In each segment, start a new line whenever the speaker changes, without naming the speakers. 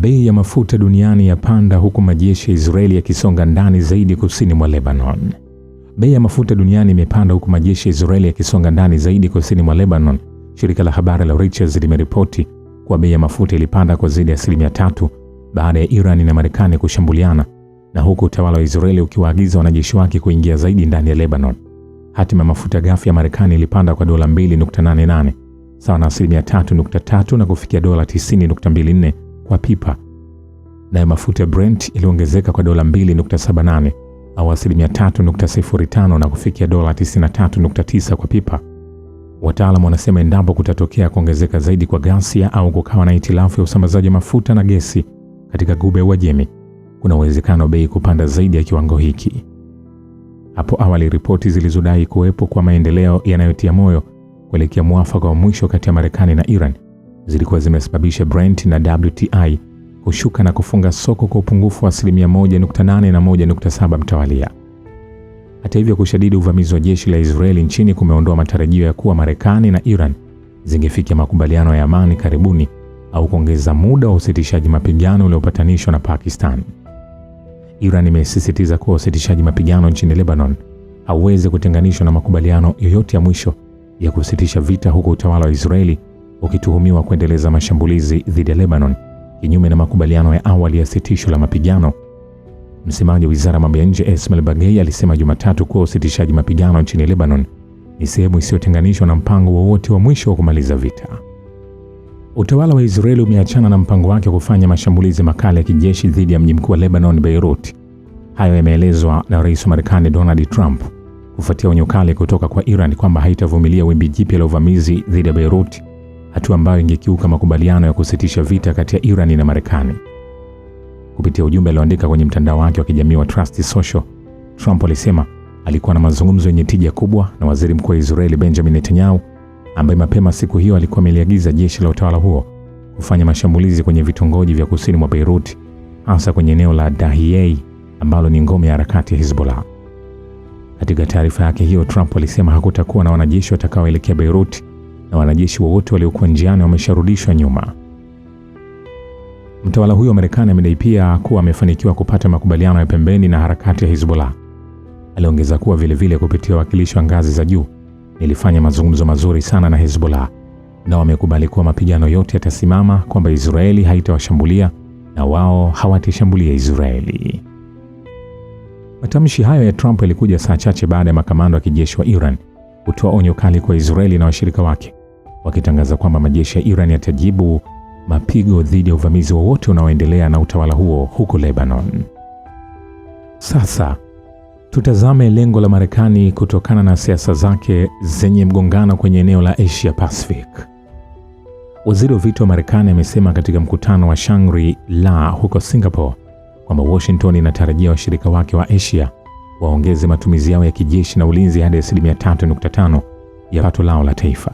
Bei ya mafuta duniani yapanda huku majeshi ya Israeli yakisonga ndani zaidi kusini mwa Lebanon. Bei ya mafuta duniani imepanda huku majeshi ya Israeli yakisonga ndani zaidi kusini mwa Lebanon. Shirika la habari la Reuters limeripoti kuwa bei ya mafuta ilipanda kwa zaidi ya 3% baada ya Iran na Marekani kushambuliana, na huku utawala wa Israeli ukiwaagiza wanajeshi wake kuingia zaidi ndani ya Lebanon. Hatima ya mafuta ghafi ya Marekani ilipanda kwa dola 2.88 sawa na 3.3 na kufikia dola 90.24 kwa pipa. Na mafuta ya Brent iliongezeka kwa dola 2.78 au 3.05 na kufikia dola 93.9 kwa pipa. Wataalamu wanasema endapo kutatokea kuongezeka zaidi kwa ghasia au kukawa na hitilafu ya usambazaji mafuta na gesi katika Ghuba ya Uajemi, kuna uwezekano bei kupanda zaidi ya kiwango hiki. Hapo awali ripoti zilizodai kuwepo kwa maendeleo yanayotia moyo kuelekea mwafaka wa mwisho kati ya Marekani na Iran zilikuwa zimesababisha Brent na WTI kushuka na kufunga soko kwa upungufu wa 1.8 na 1.7 mtawalia. Hata hivyo, kushadidi uvamizi wa jeshi la Israeli nchini kumeondoa matarajio ya kuwa Marekani na Iran zingefikia makubaliano ya amani karibuni au kuongeza muda wa usitishaji mapigano uliopatanishwa na Pakistan. Iran imesisitiza kuwa usitishaji mapigano nchini Lebanon hauwezi kutenganishwa na makubaliano yoyote ya mwisho ya kusitisha vita, huku utawala wa Israeli ukituhumiwa kuendeleza mashambulizi dhidi ya Lebanon kinyume na makubaliano ya awali ya sitisho la mapigano. Msemaji wa Wizara ya Mambo ya Nje Esmail Bagei alisema Jumatatu kuwa usitishaji mapigano nchini Lebanon ni sehemu isiyotenganishwa na mpango wowote wa mwisho wa kumaliza vita. Utawala wa Israeli umeachana na mpango wake wa kufanya mashambulizi makali ya kijeshi dhidi ya mji mkuu wa Lebanon, Beirut. Hayo yameelezwa na Rais wa Marekani Donald Trump kufuatia onyo kali kutoka kwa Iran kwamba haitavumilia wimbi jipya la uvamizi dhidi ya Beirut, hatua ambayo ingekiuka makubaliano ya kusitisha vita kati ya Iran na Marekani. Kupitia ujumbe alioandika kwenye mtandao wake wa kijamii wa Trust Social, Trump alisema alikuwa na mazungumzo yenye tija kubwa na Waziri Mkuu wa Israeli Benjamin Netanyahu, ambaye mapema siku hiyo alikuwa ameliagiza jeshi la utawala huo kufanya mashambulizi kwenye vitongoji vya kusini mwa Beirut, hasa kwenye eneo la Dahiyeh ambalo ni ngome ya harakati ya Hezbollah. Katika taarifa yake hiyo, Trump alisema hakutakuwa na wanajeshi watakaoelekea Beirut na wanajeshi wote waliokuwa njiani wamesharudishwa nyuma. Mtawala huyo wa Marekani amedai pia kuwa amefanikiwa kupata makubaliano ya pembeni na harakati ya Hezbollah. Aliongeza kuwa vile kupitia wakilishi wa ngazi za juu, nilifanya mazungumzo mazuri sana na Hezbollah na wamekubali kuwa mapigano yote yatasimama, kwamba Israeli haitawashambulia na wao hawatashambulia Israeli. Matamshi hayo ya Trump yalikuja saa chache baada ya makamanda wa kijeshi wa Iran kutoa onyo kali kwa Israeli na washirika wake, wakitangaza kwamba majeshi ya Iran yatajibu mapigo dhidi ya uvamizi wowote unaoendelea na utawala huo huko Lebanon. Sasa tutazame lengo la Marekani kutokana na siasa zake zenye mgongano kwenye eneo la Asia Pacific. Waziri wa vita wa Marekani amesema katika mkutano wa Shangri-La huko Singapore kwamba Washington inatarajia washirika wake wa Asia waongeze matumizi yao ya kijeshi na ulinzi hadi 3.5% ya pato lao la taifa.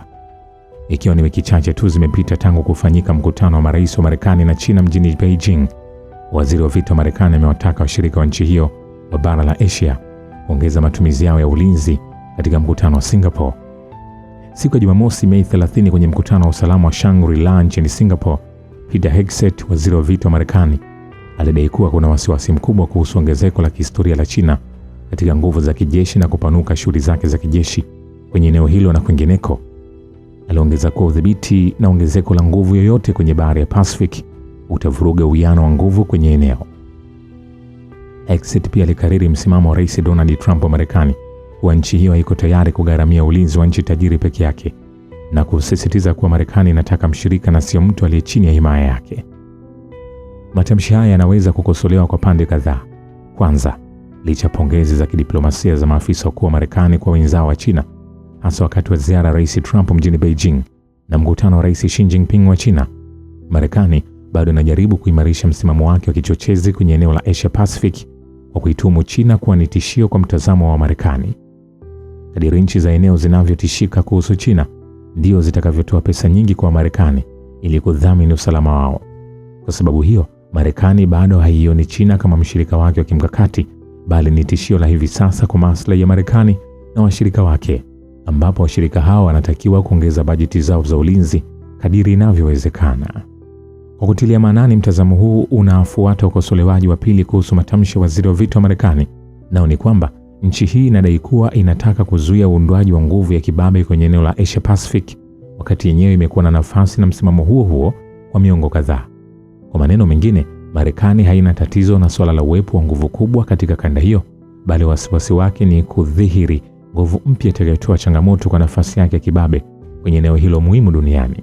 Ikiwa ni wiki chache tu zimepita tangu kufanyika mkutano wa marais wa Marekani na China mjini Beijing, waziri wa vita wa Marekani amewataka washirika wa nchi hiyo wa bara la Asia kuongeza matumizi yao ya ulinzi katika mkutano wa Singapore. Siku ya Jumamosi, Mei 30, kwenye mkutano wa usalama wa Shangri-La nchini Singapore, Peter Hegseth, waziri wa vita wa Marekani, alidai kuwa kuna wasiwasi mkubwa kuhusu ongezeko la kihistoria la China katika nguvu za kijeshi na kupanuka shughuli zake za kijeshi kwenye eneo hilo na kwingineko. Aliongeza kuwa udhibiti na ongezeko la nguvu yoyote kwenye bahari ya Pacific utavuruga uwiano wa nguvu kwenye eneo. Hegseth pia alikariri msimamo wa Rais Donald Trump wa Marekani kuwa nchi hiyo haiko tayari kugharamia ulinzi wa nchi tajiri peke yake, na kusisitiza kuwa Marekani inataka mshirika na sio mtu aliye chini ya himaya yake. Matamshi haya yanaweza kukosolewa kwa pande kadhaa. Kwanza, licha pongezi za kidiplomasia za maafisa wakuu wa Marekani kwa wenzao wa China, hasa wakati wa ziara ya Rais Trump mjini Beijing na mkutano wa Rais Xi Jinping wa China, Marekani bado inajaribu kuimarisha msimamo wake wa kichochezi kwenye eneo la Asia Pacific kwa kuituhumu China kuwa ni tishio kwa mtazamo wa Marekani. Kadiri nchi za eneo zinavyotishika kuhusu China, ndio zitakavyotoa pesa nyingi kwa Marekani ili kudhamini usalama wao. Kwa sababu hiyo, Marekani bado haioni China kama mshirika wake wa kimkakati, bali ni tishio la hivi sasa kwa maslahi ya Marekani na washirika wake, ambapo washirika hao wanatakiwa kuongeza bajeti zao za ulinzi kadiri inavyowezekana. Kwa kutilia maanani mtazamo huu, unafuata ukosolewaji wa pili kuhusu matamshi ya waziri wa vita wa Marekani, nao ni kwamba nchi hii inadai kuwa inataka kuzuia uundwaji wa nguvu ya kibabe kwenye eneo la Asia Pacific, wakati yenyewe imekuwa na nafasi na msimamo huo huo kwa miongo kadhaa. Kwa maneno mengine, Marekani haina tatizo na suala la uwepo wa nguvu kubwa katika kanda hiyo, bali wasiwasi wake ni kudhihiri nguvu mpya itakayotoa changamoto kwa nafasi yake ya kibabe kwenye eneo hilo muhimu duniani.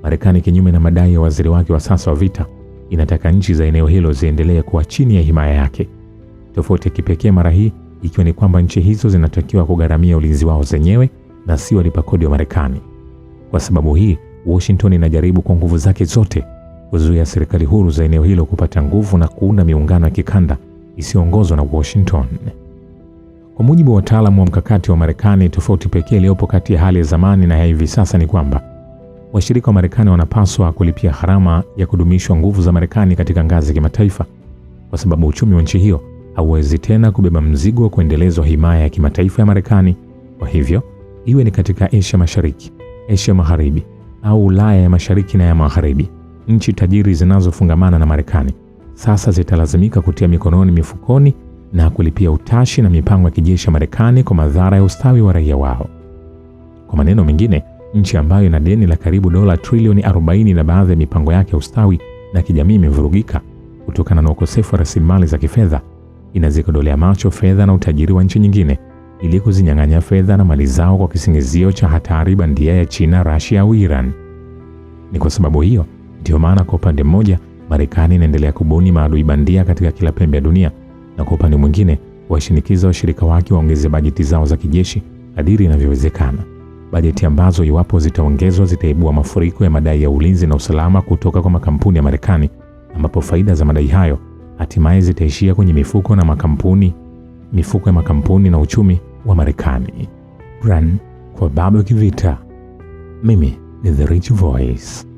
Marekani, kinyume na madai ya waziri wake wa sasa wa vita, inataka nchi za eneo hilo ziendelee kuwa chini ya himaya yake. Tofauti ya kipekee mara hii ikiwa ni kwamba nchi hizo zinatakiwa kugharamia ulinzi wao zenyewe na si walipa kodi wa Marekani. Kwa sababu hii, Washington inajaribu kwa nguvu zake zote kuzuia serikali huru za eneo hilo kupata nguvu na kuunda miungano ya kikanda isiyoongozwa na Washington. Kwa mujibu wa wataalamu wa mkakati wa Marekani, tofauti pekee iliyopo kati ya hali ya zamani na ya hivi sasa ni kwamba washirika wa Marekani wanapaswa kulipia gharama ya kudumishwa nguvu za Marekani katika ngazi ya kimataifa, kwa sababu uchumi wa nchi hiyo hauwezi tena kubeba mzigo wa kuendelezwa himaya ya kimataifa ya Marekani. Kwa hivyo, iwe ni katika Asia Mashariki, Asia Magharibi au Ulaya ya Mashariki na ya Magharibi, nchi tajiri zinazofungamana na Marekani sasa zitalazimika kutia mikononi mifukoni na kulipia utashi na mipango ya kijeshi ya Marekani kwa madhara ya ustawi wa raia wao. Kwa maneno mengine, nchi ambayo ina deni la karibu dola trilioni 40 na baadhi ya mipango yake ya ustawi na kijamii imevurugika kutokana na ukosefu wa rasilimali za kifedha, inazikodolea macho fedha na utajiri wa nchi nyingine ili kuzinyang'anya fedha na mali zao kwa kisingizio cha hatari bandia ya China, Russia au Iran. Ni kwa sababu hiyo ndio maana kwa upande mmoja Marekani inaendelea kubuni maadui bandia katika kila pembe ya dunia, na kwa upande mwingine washinikiza washirika wake waongeze bajeti zao za kijeshi kadiri inavyowezekana, bajeti ambazo iwapo zitaongezwa zitaibua mafuriko ya madai ya ulinzi na usalama kutoka kwa makampuni ya Marekani, ambapo faida za madai hayo hatimaye zitaishia kwenye mifuko ya makampuni na uchumi wa Marekani. Run kwa Babu Kivita. Mimi ni The Rich Voice.